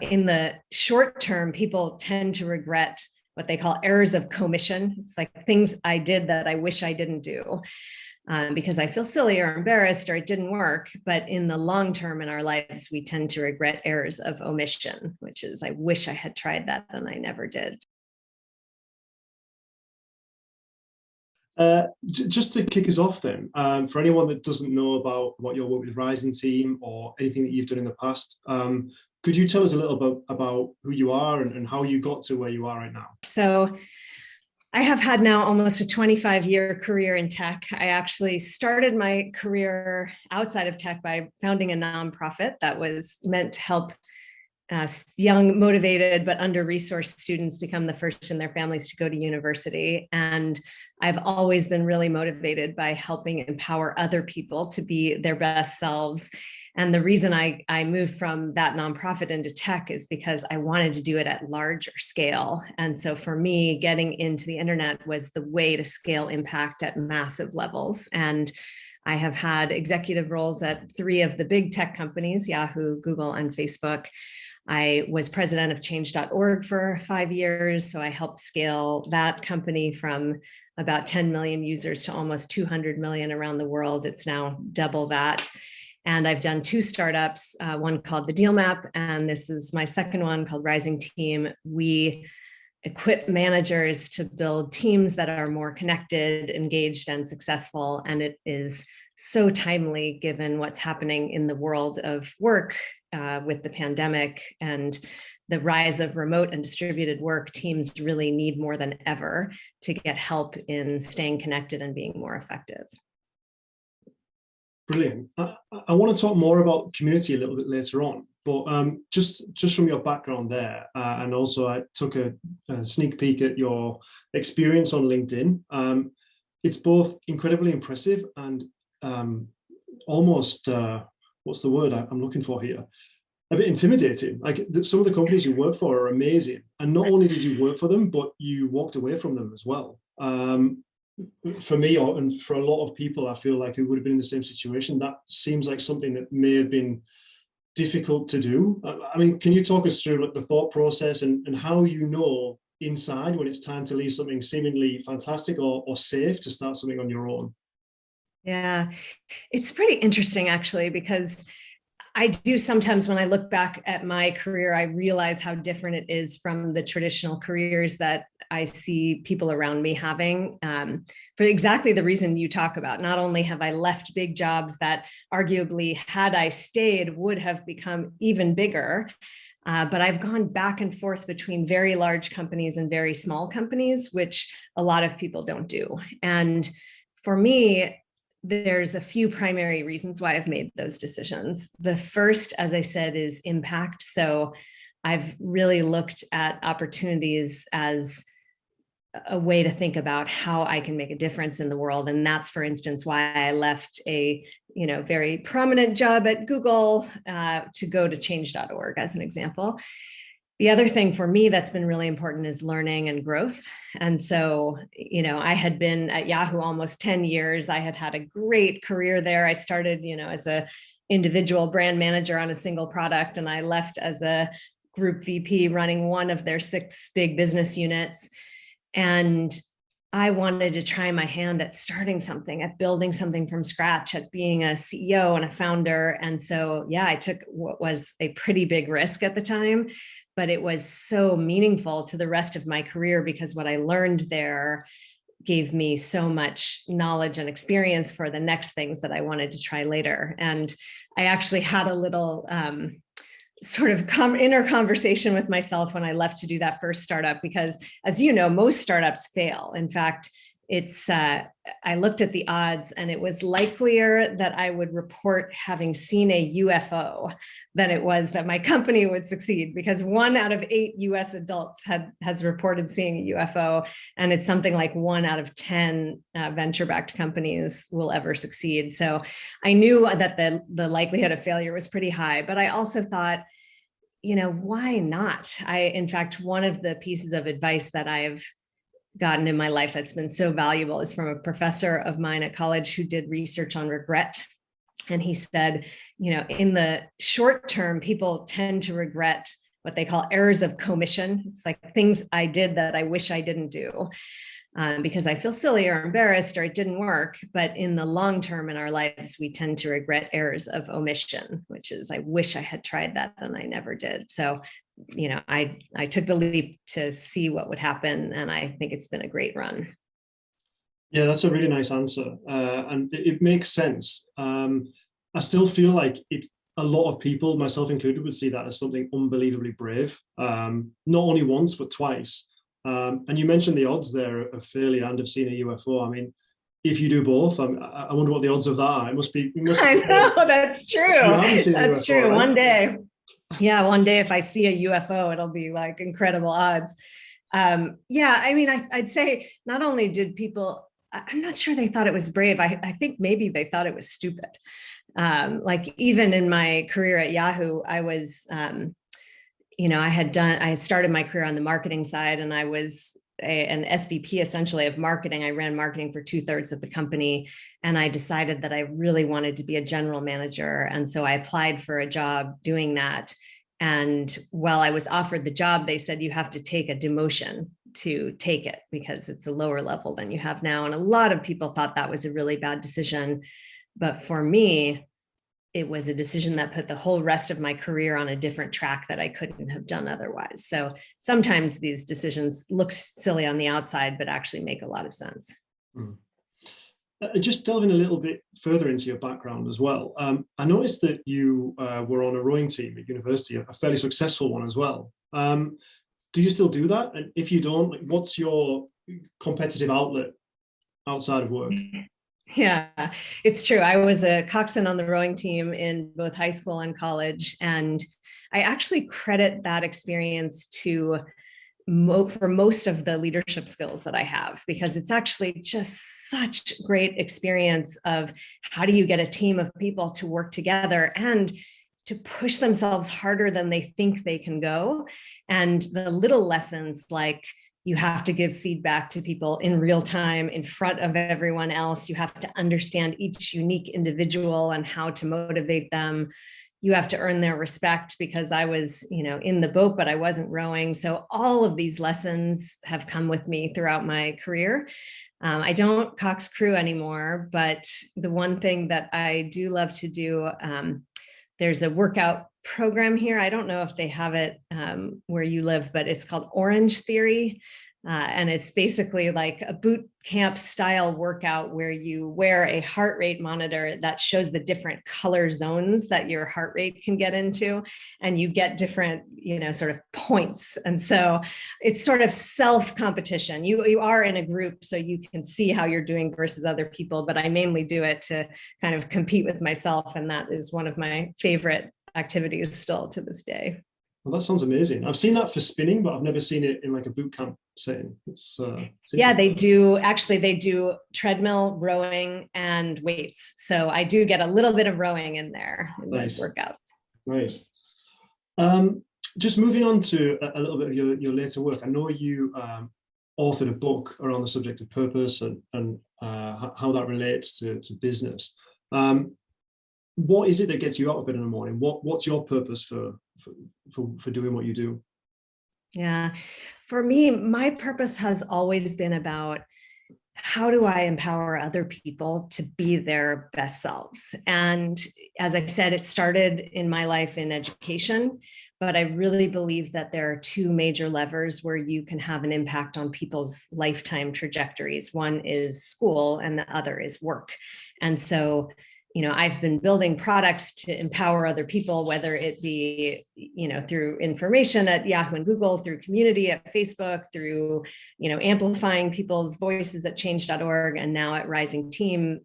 In the short term, people tend to regret what they call errors of commission. It's like things I did that I wish I didn't do because I feel silly or embarrassed or it didn't work. But in the long term in our lives, we tend to regret errors of omission, which is, I wish I had tried that and I never did. Just to kick us off then, for anyone that doesn't know about your work with Rising Team or anything that you've done in the past, could you tell us a little about who you are and how you got to where you are right now? So I have had now almost a 25-year career in tech. I actually started my career outside of tech by founding a nonprofit that was meant to help young, motivated, but under-resourced students become the first in their families to go to university. And I've always been really motivated by helping empower other people to be their best selves. And the reason I moved from that nonprofit into tech is because I wanted to do it at larger scale. And so for me, getting into the internet was the way to scale impact at massive levels. And I have had executive roles at 3 of the big tech companies, Yahoo, Google, and Facebook. I was president of change.org for 5 years. So I helped scale that company from about 10 million users to almost 200 million around the world. It's now double that. And I've done 2 startups, one called the Deal Map, and this is my second one called Rising Team. We equip managers to build teams that are more connected, engaged, and successful. And it is so timely given what's happening in the world of work with the pandemic and the rise of remote and distributed work. Teams really need more than ever to get help in staying connected and being more effective. Brilliant. I want to talk more about community a little bit later on, but just from your background there, and also I took a sneak peek at your experience on LinkedIn. It's both incredibly impressive and almost, what's the word I'm looking for here? A bit intimidating. Like some of the companies you work for are amazing. And not only did you work for them, but you walked away from them as well. For me, and for a lot of people, I feel like who would have been in the same situation, that seems like something that may have been difficult to do. I mean, can you talk us through like the thought process and how you know inside when it's time to leave something seemingly fantastic or safe to start something on your own? Yeah, it's pretty interesting actually, because I do sometimes when I look back at my career, I realize how different it is from the traditional careers that I see people around me having for exactly the reason you talk about. Not only have I left big jobs that arguably had I stayed would have become even bigger, but I've gone back and forth between very large companies and very small companies, which a lot of people don't do. And for me, there's a few primary reasons why I've made those decisions. The first, as I said, is impact. So I've really looked at opportunities as a way to think about how I can make a difference in the world. And that's, for instance, why I left a very prominent job at Google to go to change.org as an example. The other thing for me that's been really important is learning and growth. And so, I had been at Yahoo almost 10 years. I had a great career there. I started, as a individual brand manager on a single product, and I left as a group VP running one of their 6 big business units. And I wanted to try my hand at starting something, at building something from scratch, at being a CEO and a founder. And so, yeah, I took what was a pretty big risk at the time, but it was so meaningful to the rest of my career because what I learned there gave me so much knowledge and experience for the next things that I wanted to try later. And I actually had a little sort of inner conversation with myself when I left to do that first startup, because as you know, most startups fail. In fact, I looked at the odds and it was likelier that I would report having seen a UFO than it was that my company would succeed, because 1 out of 8 US adults has reported seeing a UFO. And it's something like 1 out of 10 venture-backed companies will ever succeed. So I knew that the likelihood of failure was pretty high, but I also thought, why not? In fact, one of the pieces of advice that I've gotten in my life that's been so valuable is from a professor of mine at college who did research on regret. And he said, in the short term, people tend to regret what they call errors of commission. It's like things I did that I wish I didn't do. Because I feel silly or embarrassed or it didn't work. But in the long term in our lives, we tend to regret errors of omission, which is, I wish I had tried that and I never did. So, I took the leap to see what would happen. And I think it's been a great run. Yeah, that's a really nice answer. And it makes sense. I still feel like it's a lot of people, myself included, would see that as something unbelievably brave. Not only once, but twice. And you mentioned the odds there of failure and of seeing a UFO. I mean, if you do both, I wonder what the odds of that are. It must be. I know, that's true. That's UFO, true. right? One day, one day if I see a UFO, it'll be like incredible odds. I'd say not only did people, I'm not sure they thought it was brave. I think maybe they thought it was stupid. Like even in my career at Yahoo, I was, I had started my career on the marketing side, and I was an SVP essentially of marketing. I ran marketing for 2/3 of the company, and I decided that I really wanted to be a general manager. And so I applied for a job doing that. And while I was offered the job, they said, you have to take a demotion to take it because it's a lower level than you have now. And a lot of people thought that was a really bad decision. But for me, it was a decision that put the whole rest of my career on a different track that I couldn't have done otherwise. So sometimes these decisions look silly on the outside, but actually make a lot of sense. Just delving a little bit further into your background as well. I noticed that you were on a rowing team at university, a fairly successful one as well. Do you still do that? And if you don't, what's your competitive outlet outside of work? Yeah, it's true. I was a coxswain on the rowing team in both high school and college. And I actually credit that experience to for most of the leadership skills that I have, because it's actually just such great experience of how do you get a team of people to work together and to push themselves harder than they think they can go. And the little lessons like, you have to give feedback to people in real time in front of everyone else. You have to understand each unique individual and how to motivate them. You have to earn their respect, because I was, in the boat, but I wasn't rowing. So all of these lessons have come with me throughout my career. I don't cox crew anymore, but the one thing that I do love to do, there's a workout program here. I don't know if they have it where you live, but it's called Orange Theory. And it's basically like a boot camp style workout where you wear a heart rate monitor that shows the different color zones that your heart rate can get into, and you get different, sort of points. And so it's sort of self competition. You are in a group, so you can see how you're doing versus other people, but I mainly do it to kind of compete with myself. And that is one of my favorite activities still to this day. Well, that sounds amazing. I've seen that for spinning, but I've never seen it in like a boot camp setting. It's they do. Actually, they do treadmill, rowing, and weights. So I do get a little bit of rowing in there in those workouts. Nice. Just moving on to a little bit of your later work. I know you authored a book around the subject of purpose and how that relates to business. What is it that gets you out of bed in the morning? What's your purpose for doing what you do? Yeah, for me, my purpose has always been about how do I empower other people to be their best selves? And as I said, it started in my life in education, but I really believe that there are two major levers where you can have an impact on people's lifetime trajectories. One is school and the other is work. And so I've been building products to empower other people, whether it be, through information at Yahoo and Google, through community at Facebook, through, amplifying people's voices at change.org. And now at Rising Team,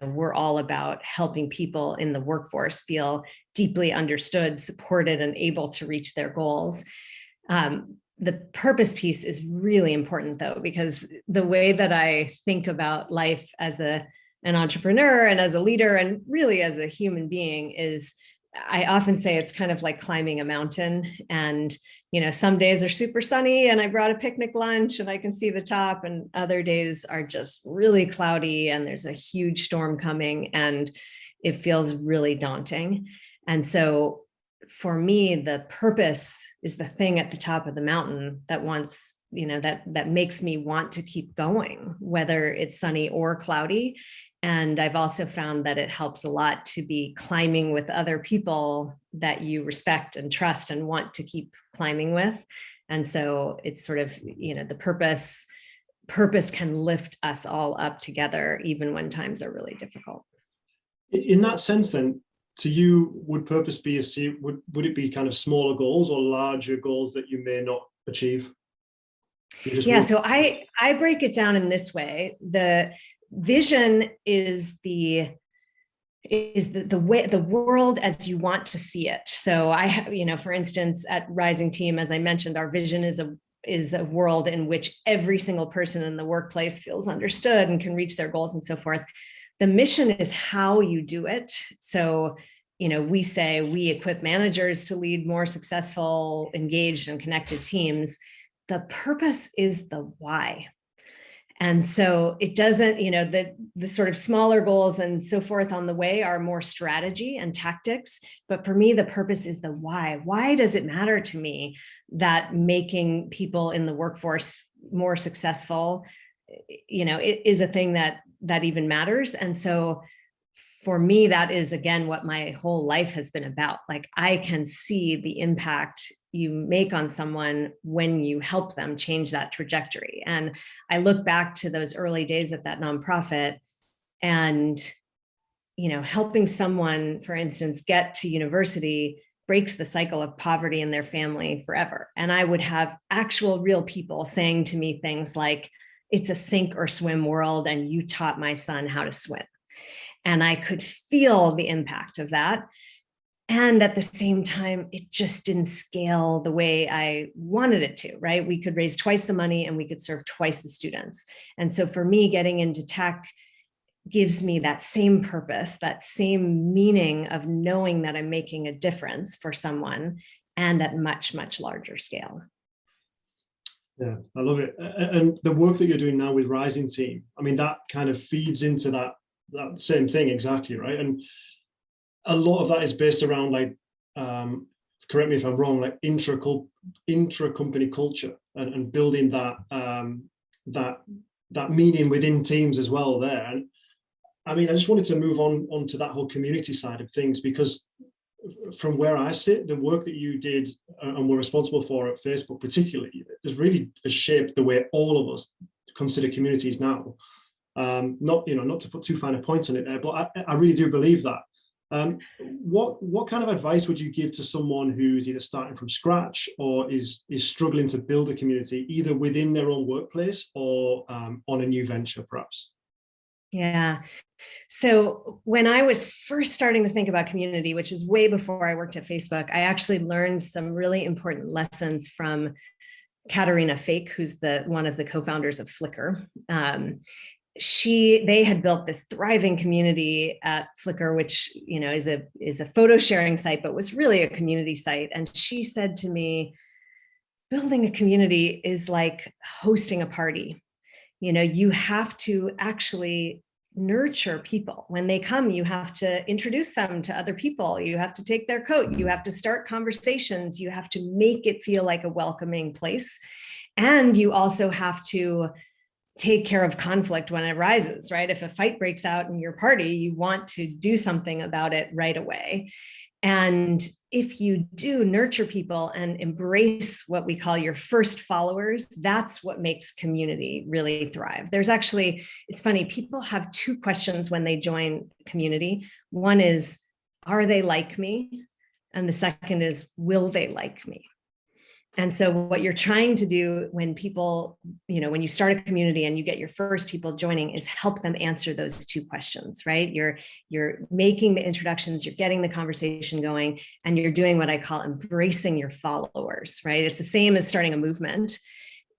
we're all about helping people in the workforce feel deeply understood, supported, and able to reach their goals. The purpose piece is really important, though, because the way that I think about life as an entrepreneur and as a leader and really as a human being is, I often say it's kind of like climbing a mountain. And, some days are super sunny and I brought a picnic lunch and I can see the top, and other days are just really cloudy and there's a huge storm coming and it feels really daunting. And so for me, the purpose is the thing at the top of the mountain that wants, that makes me want to keep going, whether it's sunny or cloudy. And I've also found that it helps a lot to be climbing with other people that you respect and trust and want to keep climbing with. And so it's sort of, the purpose can lift us all up together, even when times are really difficult. In that sense, then, to you, would purpose be would it be kind of smaller goals or larger goals that you may not achieve? Yeah, so I break it down in this way. The vision is the way, the world as you want to see it. So I have, for instance, at Rising Team, as I mentioned, our vision is a world in which every single person in the workplace feels understood and can reach their goals and so forth. The mission is how you do it. So, we say we equip managers to lead more successful, engaged, and connected teams. The purpose is the why. And so it doesn't, the sort of smaller goals and so forth on the way are more strategy and tactics. But for me, the purpose is the why. Why does it matter to me that making people in the workforce more successful, it is a thing that even matters? And so for me, that is, again, what my whole life has been about. Like, I can see the impact you make on someone when you help them change that trajectory. And I look back to those early days at that nonprofit and, helping someone, for instance, get to university breaks the cycle of poverty in their family forever. And I would have actual real people saying to me things like, it's a sink or swim world, and you taught my son how to swim. And I could feel the impact of that. And at the same time, it just didn't scale the way I wanted it to, right? We could raise twice the money and we could serve twice the students. And so for me, getting into tech gives me that same purpose, that same meaning of knowing that I'm making a difference for someone, and at much, much larger scale. Yeah, I love it. And the work that you're doing now with Rising Team, I mean, that kind of feeds into that same thing exactly, right? And a lot of that is based around, like, correct me if I'm wrong, like intra-company culture and building that that meaning within teams as well there. And I mean, I just wanted to move on to that whole community side of things, because from where I sit, the work that you did and were responsible for at Facebook particularly has shaped the way all of us consider communities now. Not to put too fine a point on it there, but I really do believe that. What kind of advice would you give to someone who's either starting from scratch or is struggling to build a community, either within their own workplace or on a new venture, perhaps? Yeah. So when I was first starting to think about community, which is way before I worked at Facebook, I actually learned some really important lessons from Katerina Fake, who's one of the co-founders of Flickr. They had built this thriving community at Flickr, which is a photo sharing site, but was really a community site. And she said to me, building a community is like hosting a party. You have to actually nurture people. When they come, you have to introduce them to other people. You have to take their coat. You have to start conversations. You have to make it feel like a welcoming place. And you also have to take care of conflict when it arises, right? If a fight breaks out in your party, you want to do something about it right away. And if you do nurture people and embrace what we call your first followers, that's what makes community really thrive. It's funny, people have two questions when they join community. One is, are they like me? And the second is, will they like me? And so what you're trying to do when people, when you start a community and you get your first people joining, is help them answer those two questions, right? You're making the introductions, you're getting the conversation going, and you're doing what I call embracing your followers, right? It's the same as starting a movement.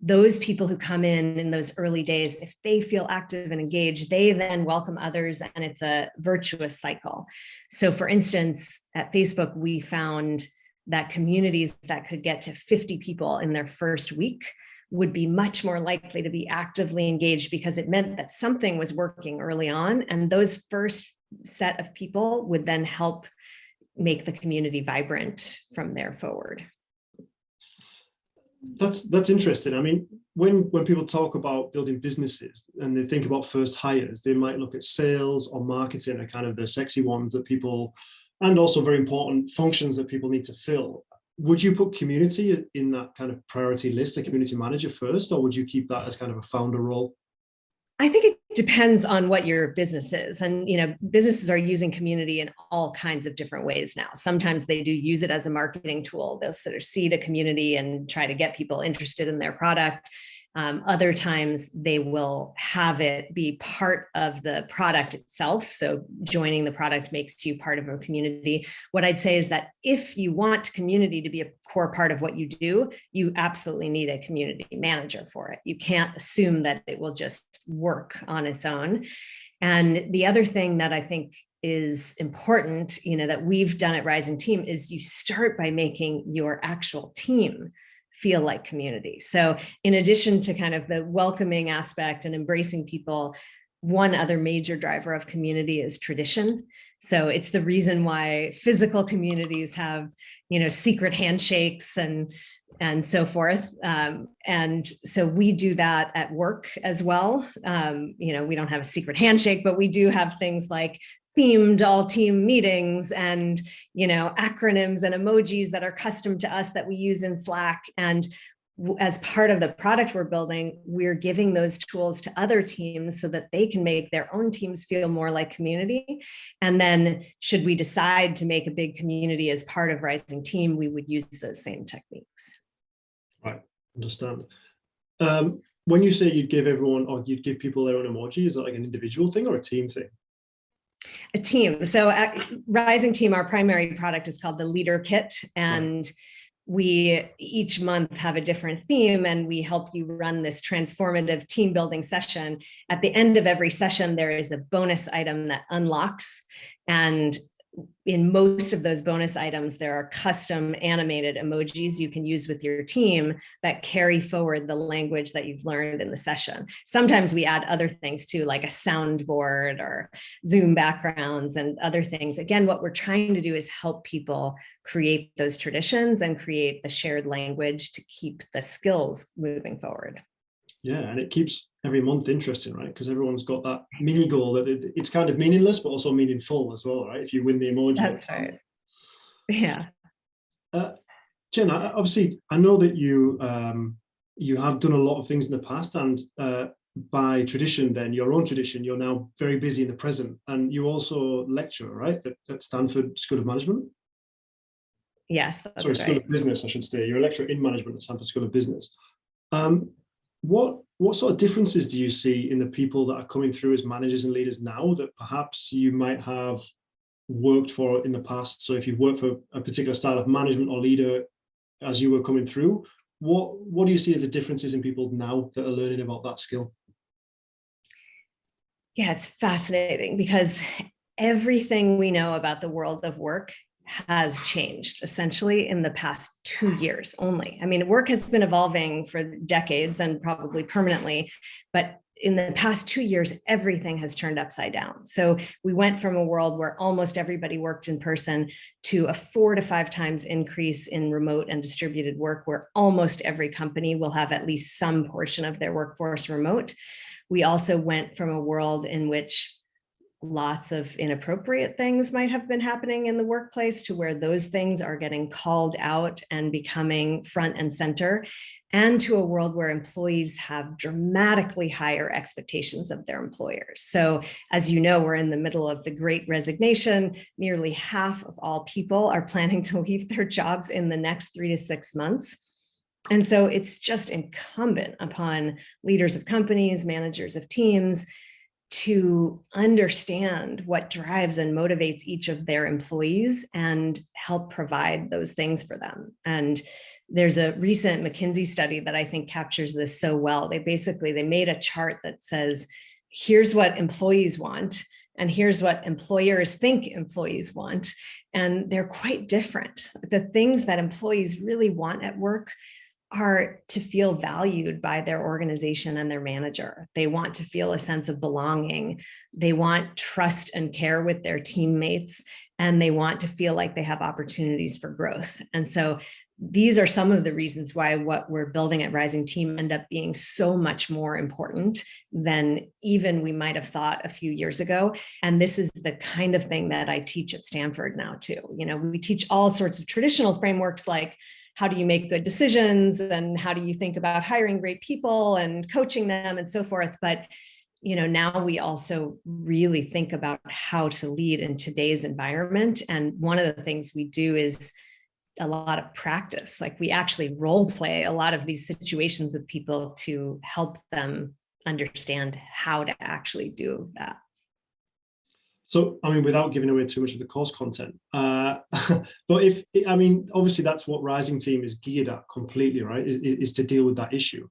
Those people who come in those early days, if they feel active and engaged, they then welcome others, and it's a virtuous cycle. So for instance, at Facebook, we found that communities that could get to 50 people in their first week would be much more likely to be actively engaged, because it meant that something was working early on. And those first set of people would then help make the community vibrant from there forward. That's interesting. I mean, when people talk about building businesses and they think about first hires, they might look at sales or marketing are kind of the sexy ones that people, and also very important functions that people need to fill. Would you put community in that kind of priority list, a community manager first, or would you keep that as kind of a founder role? I think it depends on what your business is. And, businesses are using community in all kinds of different ways now. Sometimes they do use it as a marketing tool. They'll sort of seed a community and try to get people interested in their product. Other times they will have it be part of the product itself. So joining the product makes you part of a community. What I'd say is that if you want community to be a core part of what you do, you absolutely need a community manager for it. You can't assume that it will just work on its own. And the other thing that I think is important, that we've done at Rising Team is you start by making your actual team feel like community. So in addition to kind of the welcoming aspect and embracing people, one other major driver of community is tradition. So it's the reason why physical communities have, secret handshakes and so forth. And so we do that at work as well. We don't have a secret handshake, but we do have things like themed all team meetings and, acronyms and emojis that are custom to us that we use in Slack. And as part of the product we're building, we're giving those tools to other teams so that they can make their own teams feel more like community. And then should we decide to make a big community as part of Rising Team, we would use those same techniques. Right, understand. When you say you'd give everyone, or you'd give people their own emoji, is that like an individual thing or a team thing? A team. So at Rising Team, our primary product is called the Leader Kit. And we each month have a different theme, and we help you run this transformative team building session. At the end of every session, there is a bonus item that unlocks. And in most of those bonus items, there are custom animated emojis you can use with your team that carry forward the language that you've learned in the session. Sometimes we add other things too, like a soundboard or Zoom backgrounds and other things. Again, what we're trying to do is help people create those traditions and create the shared language to keep the skills moving forward. Yeah, and it keeps every month interesting, right? Because everyone's got that mini goal that it's kind of meaningless, but also meaningful as well, right? If you win the emoji. That's right. Yeah. Jen, obviously, I know that you have done a lot of things in the past, and by tradition, then your own tradition, you're now very busy in the present, and you also lecture, right, at Stanford School of Management. Yes, that's Sorry, right. School of Business, I should say. You're a lecturer in management at Stanford School of Business. What sort of differences do you see in the people that are coming through as managers and leaders now that perhaps you might have worked for in the past? So if you've worked for a particular style of management or leader as you were coming through, what do you see as the differences in people now that are learning about that skill? Yeah, it's fascinating because everything we know about the world of work has changed essentially in the past 2 years only. I mean, work has been evolving for decades and probably permanently, but in the past 2 years, everything has turned upside down. So we went from a world where almost everybody worked in person to a 4 to 5 times increase in remote and distributed work, where almost every company will have at least some portion of their workforce remote. We also went from a world in which lots of inappropriate things might have been happening in the workplace to where those things are getting called out and becoming front and center, and to a world where employees have dramatically higher expectations of their employers. So as you know, we're in the middle of the Great Resignation. Nearly half of all people are planning to leave their jobs in the next 3 to 6 months. And so it's just incumbent upon leaders of companies, managers of teams, to understand what drives and motivates each of their employees and help provide those things for them. And there's a recent McKinsey study that I think captures this so well. They made a chart that says, here's what employees want, and here's what employers think employees want. And they're quite different. The things that employees really want at work are to feel valued by their organization and their manager. They want to feel a sense of belonging. They want trust and care with their teammates. and they want to feel like they have opportunities for growth. And so these are some of the reasons why what we're building at Rising Team end up being so much more important than even we might have thought a few years ago. And this is the kind of thing that I teach at Stanford now too. You know, we teach all sorts of traditional frameworks like how do you make good decisions and how do you think about hiring great people and coaching them and so forth. But you know, now we also really think about how to lead in today's environment. And one of the things we do is a lot of practice. Like we actually role play a lot of these situations with people to help them understand how to actually do that. So, I mean, without giving away too much of the course content, but obviously that's what Rising Team is geared at completely, right? Is to deal with that issue.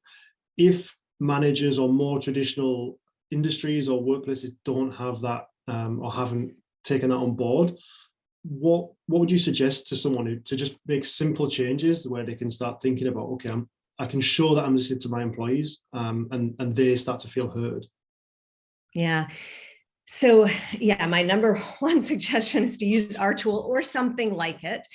If managers or more traditional industries or workplaces don't have that or haven't taken that on board, what would you suggest to someone to just make simple changes where they can start thinking about, okay, I can show that I'm listening to my employees and they start to feel heard? Yeah. So yeah, my number one suggestion is to use our tool or something like it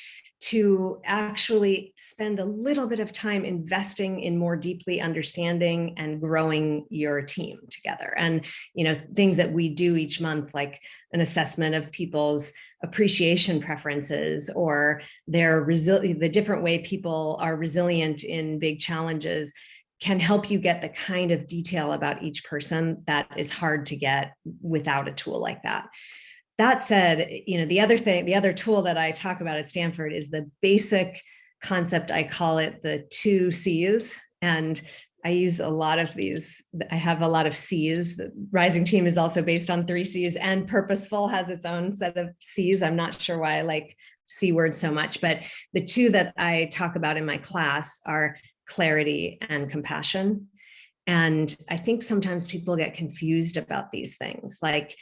to actually spend a little bit of time investing in more deeply understanding and growing your team together. And, you know, things that we do each month, like an assessment of people's appreciation preferences or the different way people are resilient in big challenges, can help you get the kind of detail about each person that is hard to get without a tool like that. That said, you know, the other tool that I talk about at Stanford is the basic concept. I call it the 2 C's. And I use a lot of these. I have a lot of C's. The Rising Team is also based on 3 C's, and Purposeful has its own set of C's. I'm not sure why I like C words so much, but the 2 that I talk about in my class are clarity and compassion. And I think sometimes people get confused about these things. Like,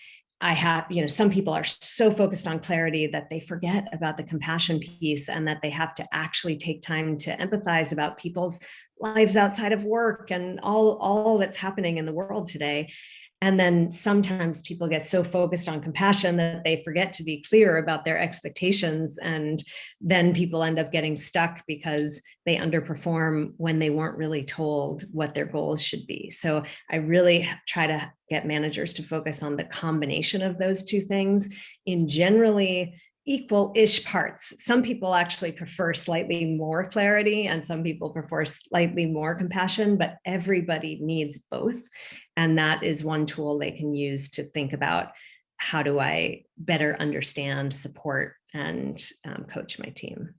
some people are so focused on clarity that they forget about the compassion piece, and that they have to actually take time to empathize about people's lives outside of work and all that's happening in the world today. And then sometimes people get so focused on compassion that they forget to be clear about their expectations. And then people end up getting stuck because they underperform when they weren't really told what their goals should be. So I really try to get managers to focus on the combination of those 2 things in generally equal-ish parts. Some people actually prefer slightly more clarity and some people prefer slightly more compassion, but everybody needs both. And that is one tool they can use to think about, how do I better understand, support, and coach my team?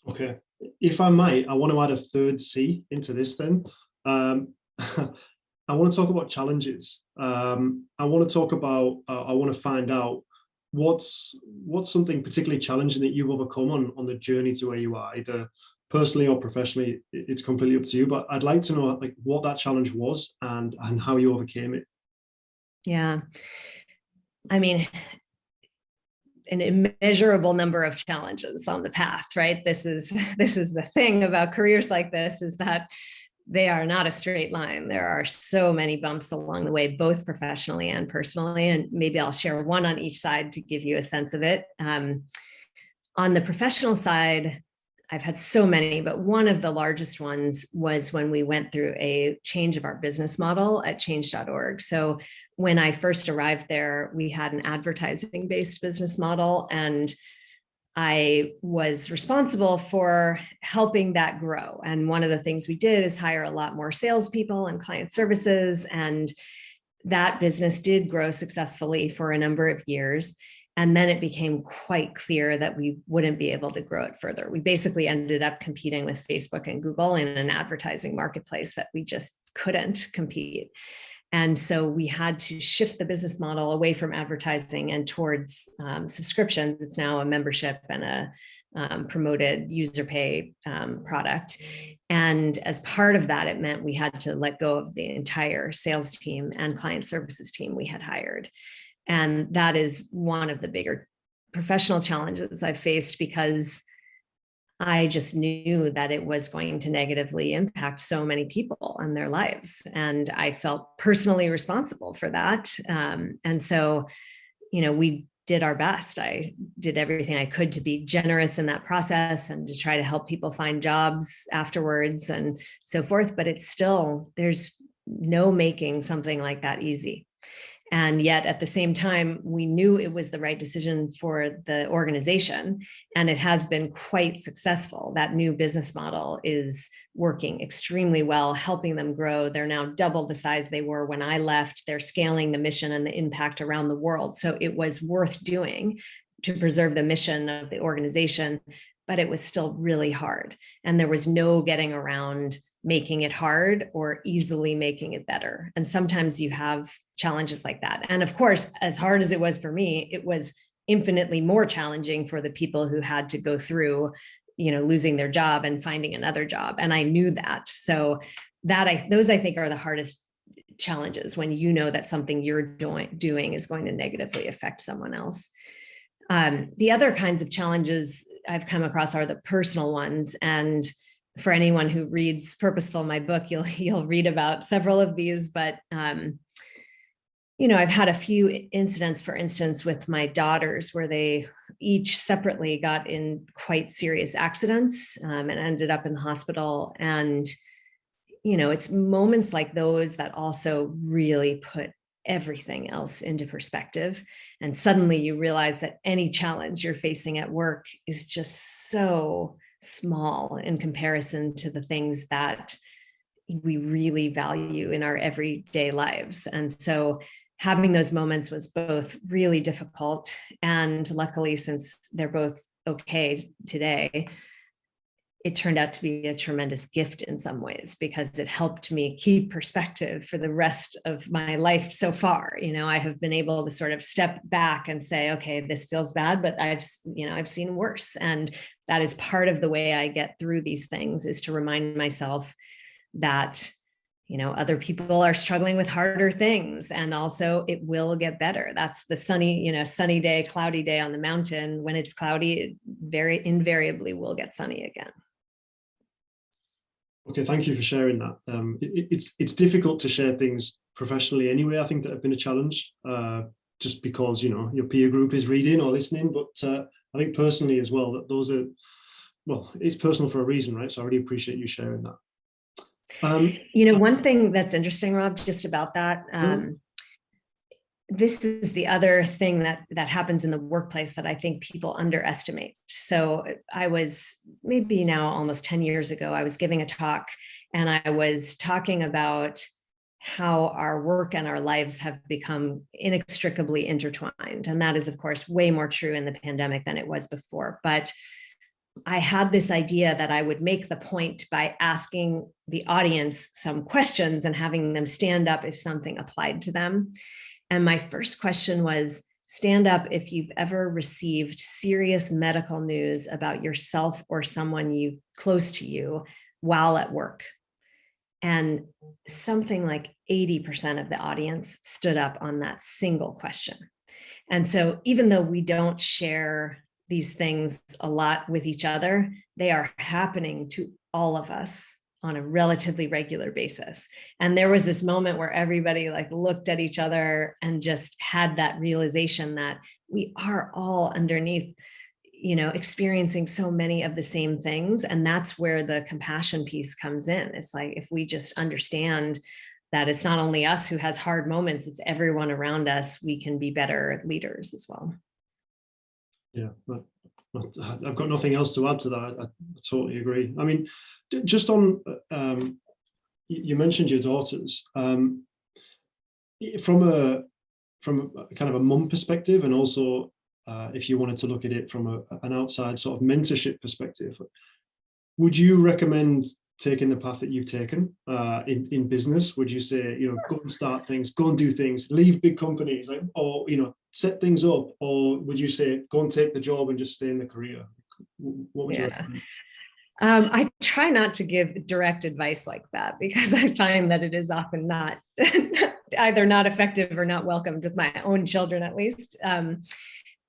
Okay. If I might, I want to add a 3rd C into this then. I want to talk about challenges. I want to find out what's something particularly challenging that you've overcome on the journey to where you are, either personally or professionally. It's completely up to you, but I'd like to know like what that challenge was and how you overcame it. Yeah. I mean, an immeasurable number of challenges on the path, right? This is the thing about careers like this, is that they are not a straight line. There are so many bumps along the way, both professionally and personally. And maybe I'll share one on each side to give you a sense of it. On the professional side, I've had so many, but one of the largest ones was when we went through a change of our business model at change.org. So when I first arrived there, we had an advertising-based business model, and I was responsible for helping that grow. And one of the things we did is hire a lot more salespeople and client services. And that business did grow successfully for a number of years. And then it became quite clear that we wouldn't be able to grow it further. We basically ended up competing with Facebook and Google in an advertising marketplace that we just couldn't compete. And so we had to shift the business model away from advertising and towards subscriptions. It's now a membership and a promoted user pay product. And as part of that, it meant we had to let go of the entire sales team and client services team we had hired. And that is one of the bigger professional challenges I've faced, because I just knew that it was going to negatively impact so many people and their lives. And I felt personally responsible for that. And so, we did our best. I did everything I could to be generous in that process and to try to help people find jobs afterwards and so forth. But it's still, there's no making something like that easy. And yet at the same time, we knew it was the right decision for the organization, and it has been quite successful. That new business model is working extremely well, helping them grow. They're now double the size they were when I left. They're scaling the mission and the impact around the world. So it was worth doing to preserve the mission of the organization, but it was still really hard. And there was no getting around making it hard or easily making it better. And sometimes you have challenges like that. And of course, as hard as it was for me, it was infinitely more challenging for the people who had to go through, losing their job and finding another job. And I knew that. So those I think are the hardest challenges, when you know that something you're doing is going to negatively affect someone else. The other kinds of challenges I've come across are the personal ones. And for anyone who reads Purposeful, my book, you'll read about several of these, but I've had a few incidents, for instance, with my daughters, where they each separately got in quite serious accidents and ended up in the hospital. And, it's moments like those that also really put everything else into perspective. And suddenly you realize that any challenge you're facing at work is just so small in comparison to the things that we really value in our everyday lives. And so having those moments was both really difficult, and luckily, since they're both okay today, it turned out to be a tremendous gift in some ways, because it helped me keep perspective for the rest of my life so far. I have been able to sort of step back and say, okay, this feels bad, but I've seen worse. And that is part of the way I get through these things, is to remind myself that, other people are struggling with harder things, and also it will get better. That's the sunny day, cloudy day on the mountain. When it's cloudy, it very invariably will get sunny again. Okay, thank you for sharing that. It's difficult to share things professionally anyway. I think that have been a challenge, just because your peer group is reading or listening. But I think personally as well, that those are, well, it's personal for a reason, right? So I really appreciate you sharing that. One thing that's interesting, Rob, just about that. This is the other thing that happens in the workplace that I think people underestimate. So I was, maybe now almost 10 years ago, I was giving a talk, and I was talking about how our work and our lives have become inextricably intertwined. And that is, of course, way more true in the pandemic than it was before. But I had this idea that I would make the point by asking the audience some questions and having them stand up if something applied to them. And my first question was, stand up if you've ever received serious medical news about yourself or someone close to you while at work. And something like 80% of the audience stood up on that single question. And so even though we don't share these things a lot with each other, they are happening to all of us on a relatively regular basis. And there was this moment where everybody looked at each other and just had that realization that we are all underneath, experiencing so many of the same things. And that's where the compassion piece comes in. It's like, if we just understand that it's not only us who has hard moments, it's everyone around us, we can be better leaders as well. Yeah, I've got nothing else to add to that. I totally agree. I mean, just on, you mentioned your daughters. From a kind of a mum perspective, and also if you wanted to look at it from an outside sort of mentorship perspective, would you recommend taking the path that you've taken in business? Would you say, go and start things, go and do things, leave big companies, or set things up, or would you say go and take the job and just stay in the career? What would you recommend? I try not to give direct advice like that, because I find that it is often not either not effective or not welcomed with my own children, at least.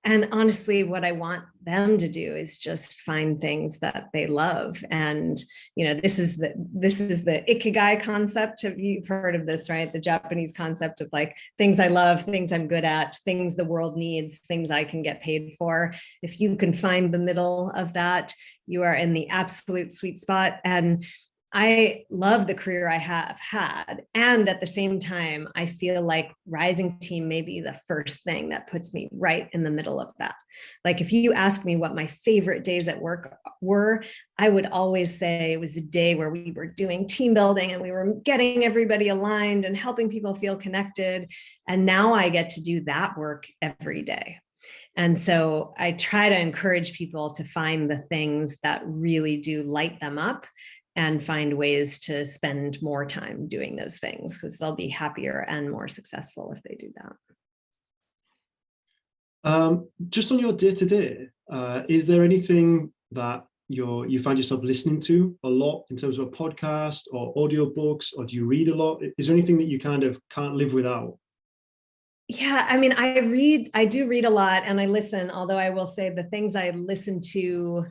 And honestly, what I want them to do is just find things that they love. And, this is the ikigai concept. You've heard of this, right? The Japanese concept of like things I love, things I'm good at, things the world needs, things I can get paid for. If you can find the middle of that, you are in the absolute sweet spot. And I love the career I have had. And at the same time, I feel like Rising Team may be the first thing that puts me right in the middle of that. Like if you ask me what my favorite days at work were, I would always say it was a day where we were doing team building and we were getting everybody aligned and helping people feel connected. And now I get to do that work every day. And so I try to encourage people to find the things that really do light them up and find ways to spend more time doing those things, because they'll be happier and more successful if they do that. Just on your day-to-day, is there anything that you find yourself listening to a lot in terms of a podcast or audiobooks, or do you read a lot? Is there anything that you kind of can't live without? Yeah, I mean, I do read a lot and I listen, although I will say the things I listen to,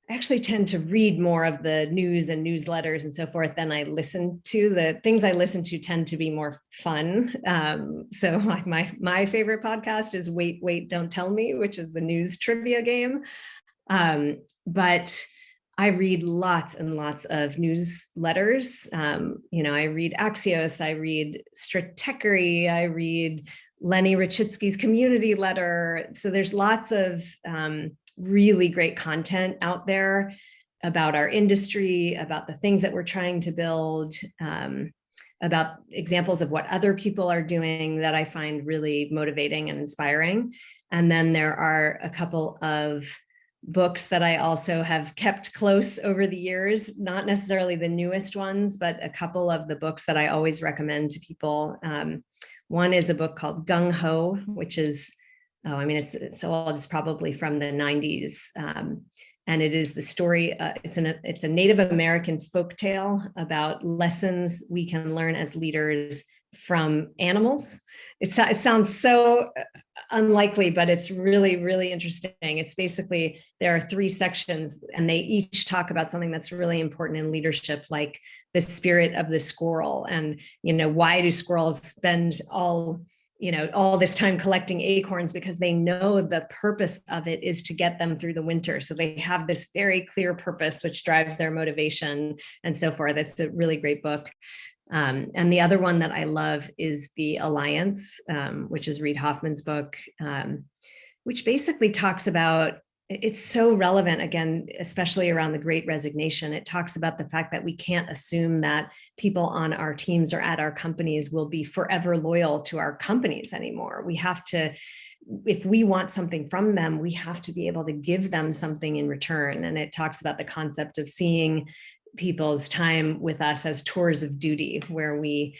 I actually tend to read more of the news and newsletters and so forth than I listen to. The things I listen to tend to be more fun. So like my favorite podcast is Wait, Wait, Don't Tell Me, which is the news trivia game. But I read lots and lots of newsletters. I read Axios, I read Stratechery, I read Lenny Rachitsky's community letter. So there's lots of really great content out there about our industry, about the things that we're trying to build, about examples of what other people are doing that I find really motivating and inspiring. And then there are a couple of books that I also have kept close over the years, not necessarily the newest ones, but a couple of the books that I always recommend to people. One is a book called Gung Ho, which is, it's old, it's probably from the 90s. And it is the story, it's a Native American folktale about lessons we can learn as leaders from animals. It sounds so unlikely, but it's really, really interesting. It's basically, there are 3 sections and they each talk about something that's really important in leadership, like the spirit of the squirrel. And, why do squirrels spend all this time collecting acorns? Because they know the purpose of it is to get them through the winter. So they have this very clear purpose, which drives their motivation and so forth. It's a really great book. And the other one that I love is The Alliance, which is Reid Hoffman's book, which basically talks about, it's so relevant, again, especially around the Great Resignation. It talks about the fact that we can't assume that people on our teams or at our companies will be forever loyal to our companies anymore. We have to, if we want something from them, we have to be able to give them something in return. And it talks about the concept of seeing people's time with us as tours of duty, where we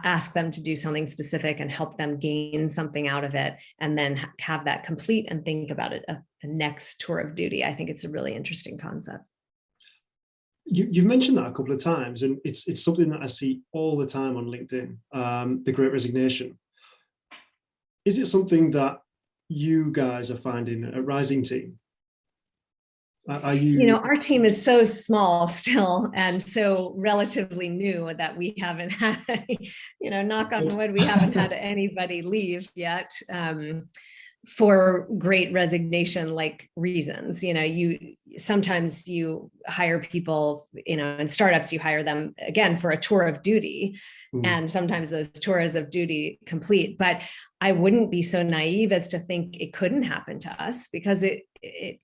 ask them to do something specific and help them gain something out of it, and then have that complete and think about it a next tour of duty. I think it's a really interesting concept. You've mentioned that a couple of times, and it's something that I see all the time on LinkedIn, the Great Resignation. Is it something that you guys are finding at Rising Team? Are you... our team is so small still and so relatively new that we haven't had any, knock on wood, we haven't had anybody leave yet. For Great Resignation like reasons. Sometimes you hire people, in startups, you hire them again for a tour of duty. And sometimes those tours of duty complete. But I wouldn't be so naive as to think it couldn't happen to us, because it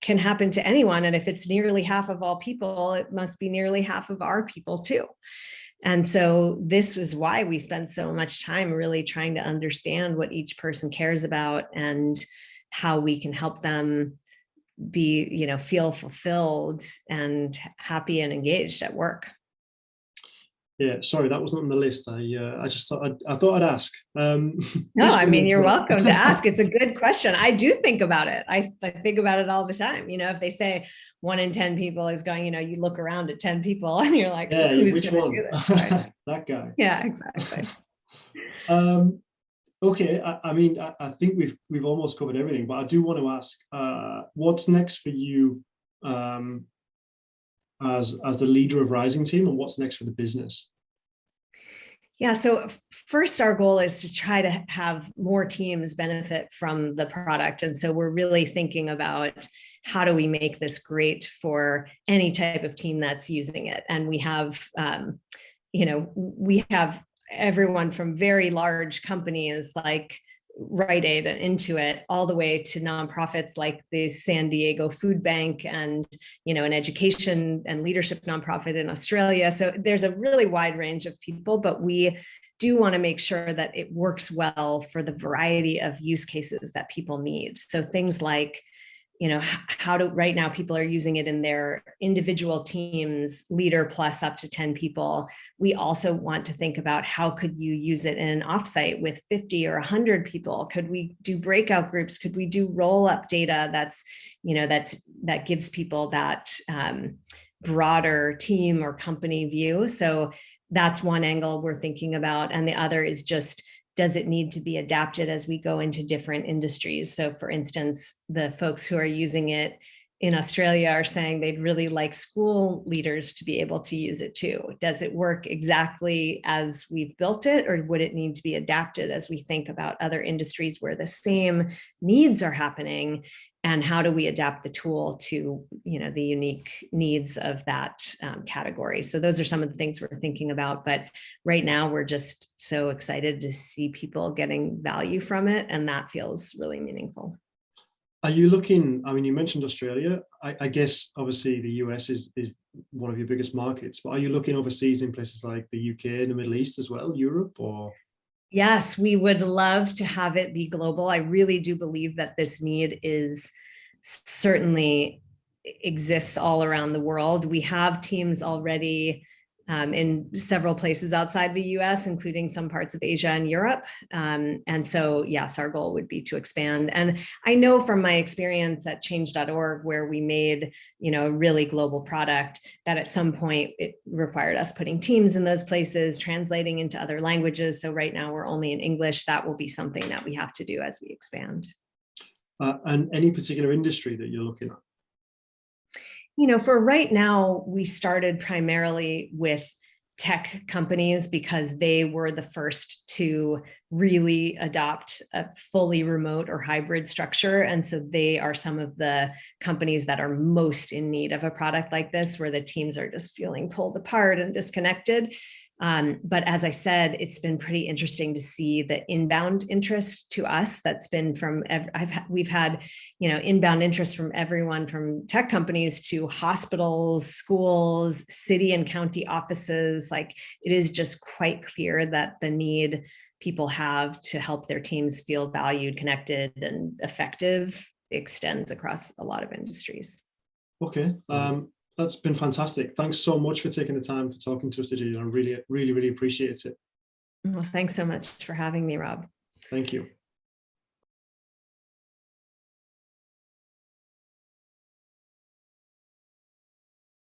can happen to anyone. And if it's nearly half of all people, it must be nearly half of our people too. And so this is why we spend so much time really trying to understand what each person cares about and how we can help them be, feel fulfilled and happy and engaged at work. Yeah, sorry, that wasn't on the list. I just thought I'd ask. No, I mean, you're welcome to ask. It's a good question. I do think about it. I think about it all the time. If they say 1 in 10 people is going, you look around at 10 people and you're like, yeah, who's which one? do this? Right? That guy. Yeah, exactly. Okay, I mean, I think we've almost covered everything, but I do want to ask, what's next for you as the leader of Rising Team, and what's next for the business? Yeah, so first, our goal is to try to have more teams benefit from the product. And so we're really thinking about how do we make this great for any type of team that's using it. And we have, we have everyone from very large companies like Rite Aid and Intuit, all the way to nonprofits like the San Diego Food Bank and, an education and leadership nonprofit in Australia. So there's a really wide range of people, but we do want to make sure that it works well for the variety of use cases that people need. So things like, right now people are using it in their individual teams, leader plus up to 10 people. We also want to think about how could you use it in an offsite with 50 or 100 people? Could we do breakout groups? Could we do roll up data that gives people that broader team or company view? So that's one angle we're thinking about. And the other is just, does it need to be adapted as we go into different industries? So for instance, the folks who are using it in Australia are saying they'd really like school leaders to be able to use it too. Does it work exactly as we've built it, or would it need to be adapted as we think about other industries where the same needs are happening? And how do we adapt the tool to, the unique needs of that category? So those are some of the things we're thinking about. But right now, we're just so excited to see people getting value from it, and that feels really meaningful. Are you looking? I mean, you mentioned Australia. I guess obviously the US is one of your biggest markets, but are you looking overseas in places like the UK, the Middle East as well, Europe, or? Yes, we would love to have it be global. I really do believe that this need is certainly exists all around the world. We have teams already in several places outside the US, including some parts of Asia and Europe. And so, yes, our goal would be to expand. And I know from my experience at change.org, where we made, a really global product, that at some point it required us putting teams in those places, translating into other languages. So right now we're only in English. That will be something that we have to do as we expand. And any particular industry that you're looking at? For right now, we started primarily with tech companies because they were the first to really adopt a fully remote or hybrid structure. And so they are some of the companies that are most in need of a product like this, where the teams are just feeling pulled apart and disconnected. But as I said, it's been pretty interesting to see the inbound interest to us. That's been from, we've had, inbound interest from everyone from tech companies to hospitals, schools, city and county offices. Like, it is just quite clear that the need people have to help their teams feel valued, connected, and effective extends across a lot of industries. Okay. That's been fantastic. Thanks so much for taking the time for talking to us today. I really, really, really appreciate it. Well, thanks so much for having me, Rob. Thank you.